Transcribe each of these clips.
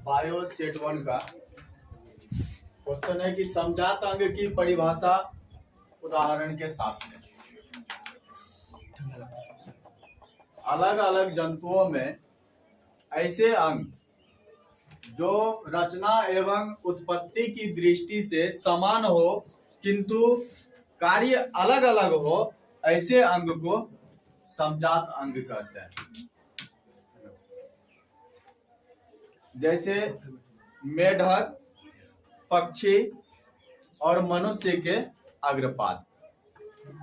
Bio set 1 का question है कि समजात अंग की परिभाषा उदाहरण के साथ में। अलग अलग जंतुओं में ऐसे अंग जो रचना एवं उत्पत्ति की दृष्टि से समान हो किंतु कार्य अलग अलग हो, ऐसे अंग को समजात अंग कहते हैं। जैसे मेढक, पक्षी और मनुष्य के अग्रपाद,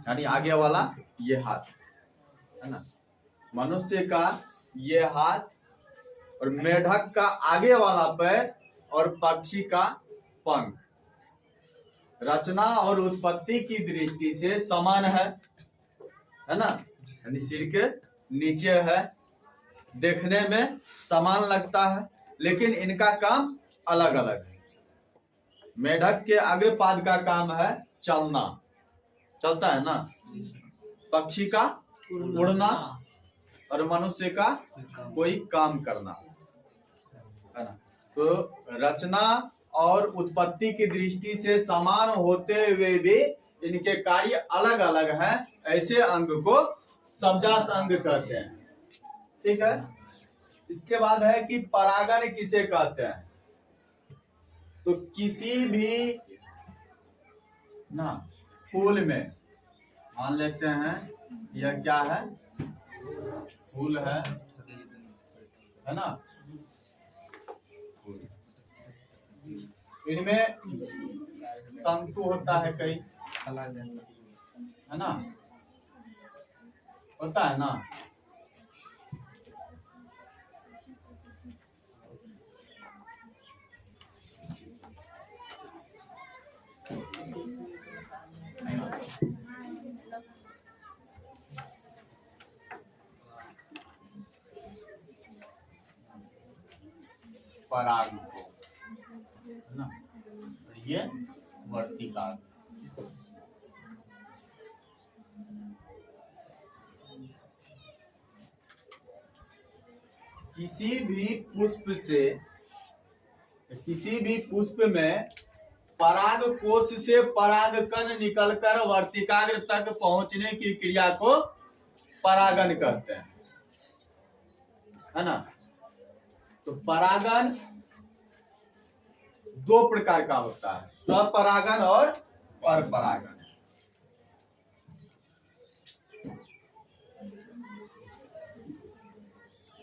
यानी आगे वाला ये हाथ है ना, मनुष्य का ये हाथ और मेढक का आगे वाला पैर और पक्षी का पंख रचना और उत्पत्ति की दृष्टि से समान है ना, यानी सिर के नीचे है, देखने में समान लगता है, लेकिन इनका काम अलग अलग है। मेढक के अग्रपाद का काम है चलना, चलता है ना, पक्षी का उड़ना और मनुष्य का कोई काम करना है ना। तो रचना और उत्पत्ति की दृष्टि से समान होते हुए भी इनके कार्य अलग अलग हैं, ऐसे अंग को समजात अंग कहते हैं। ठीक है। इसके बाद है कि परागण किसे कहते हैं। तो किसी भी ना फूल में, मान लेते हैं यह क्या है, फूल है ना, इनमें तंतु होता है कई, है ना, होता है ना। पराग को है ना, ये वर्तिकाग्र। किसी भी पुष्प में पराग कोश से परागकण निकलकर वर्तिकाग्र तक पहुंचने की क्रिया को परागण कहते हैं, है ना। तो परागण दो प्रकार का होता है, स्वपरागण और परपरागण।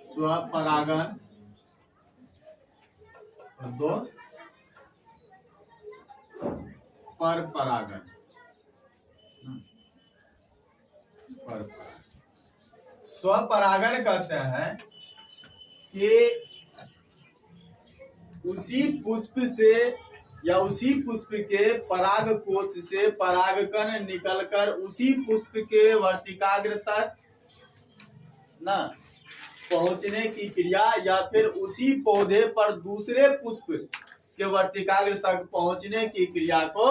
स्वपरागण और दो परपरागण। स्वपरागण कहते हैं कि उसी पुष्प से या उसी पुष्प के पराग कोश से परागकण निकलकर उसी पुष्प के वर्तिकाग्र तक ना पहुंचने की क्रिया, या फिर उसी पौधे पर दूसरे पुष्प के वर्तिकाग्र तक पहुंचने की क्रिया को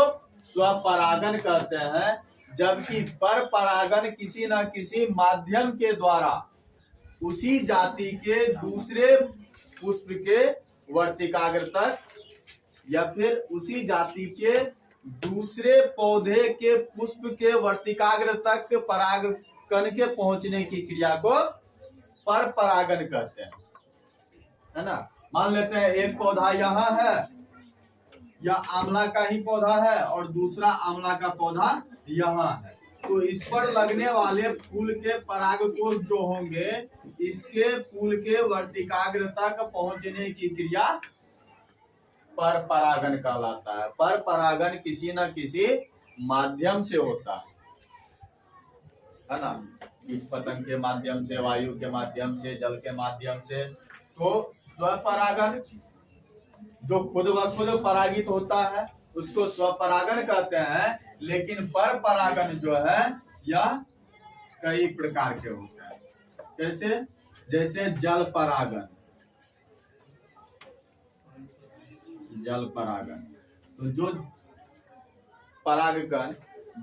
स्वपरागण कहते हैं। जबकि परपरागण किसी न किसी माध्यम के द्वारा उसी जाति के दूसरे पुष्प के वर्तिकाग्र तक या फिर उसी जाति के दूसरे पौधे के पुष्प के वर्तिकाग्र तक परागकण के पहुंचने की क्रिया को परपरागण कहते हैं, है ना। मान लेते हैं एक पौधा यहाँ है, या आंवला का ही पौधा है और दूसरा आंवला का पौधा यहाँ है, तो इस पर लगने वाले फूल के परागकोश जो होंगे इसके फूल के वर्तिकाग्र तक पहुंचने की क्रिया परपरागण कहलाता है। परपरागण किसी न किसी माध्यम से होता है ना, कीट पतंग के माध्यम से, वायु के माध्यम से, जल के माध्यम से। तो स्वपरागण जो खुद ब खुद परागित होता है उसको स्वपरागण कहते हैं, लेकिन परपरागण जो है यह कई प्रकार के होते हैं। कैसे? जैसे जल परागण, जल परागण, तो जो परागकण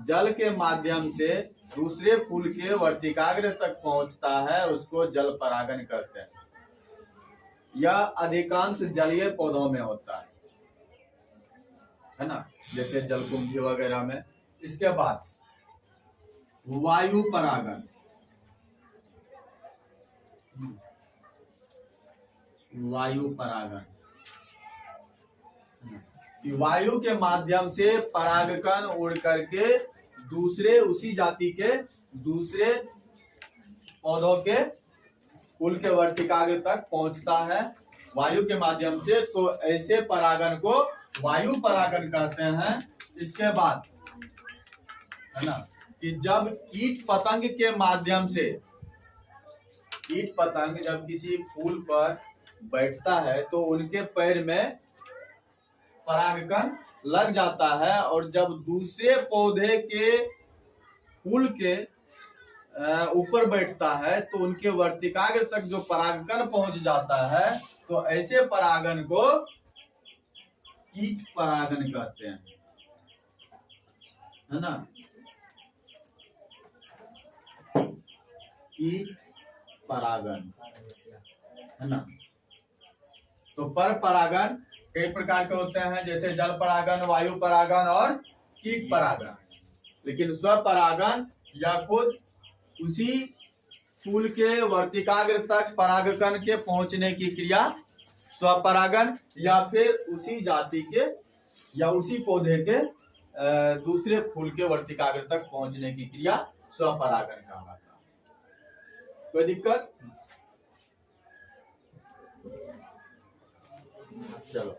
जल के माध्यम से दूसरे फूल के वर्तिकाग्र तक पहुंचता है उसको जल परागण कहते हैं। यह अधिकांश जलीय पौधों में होता है ना, जैसे जलकुंभी वगैरह में। इसके बाद वायु परागन। वायु परागन, वायु के माध्यम से परागकण उड़ करके दूसरे उसी जाति के दूसरे पौधों के फूल के वर्तिकाग्र तक पहुंचता है वायु के माध्यम से। तो ऐसे परागन को वायु परागन कहते हैं। इसके बाद है ना कि जब कीट पतंग के माध्यम से, कीट पतंग जब किसी फूल पर बैठता है तो उनके पैर में परागकण लग जाता है, और जब दूसरे पौधे के फूल के ऊपर बैठता है तो उनके वर्तिकाग्र तक जो परागकण पहुंच जाता है, तो ऐसे परागन को कीट परागन कहते हैं, है ना। कीट परागन, है ना। तो पर परागन कई प्रकार के होते हैं, जैसे जल परागन, वायु परागन और कीट परागन। लेकिन स्वपरागन या खुद उसी फूल के वर्तिकाग्र तक परागकण के पहुंचने की क्रिया स्वपरागन, या फिर उसी जाति के या उसी पौधे के दूसरे फूल के वर्तिकाग्र तक पहुंचने की क्रिया स्वपरागन कहलाता है। कोई दिक्कत? चलो।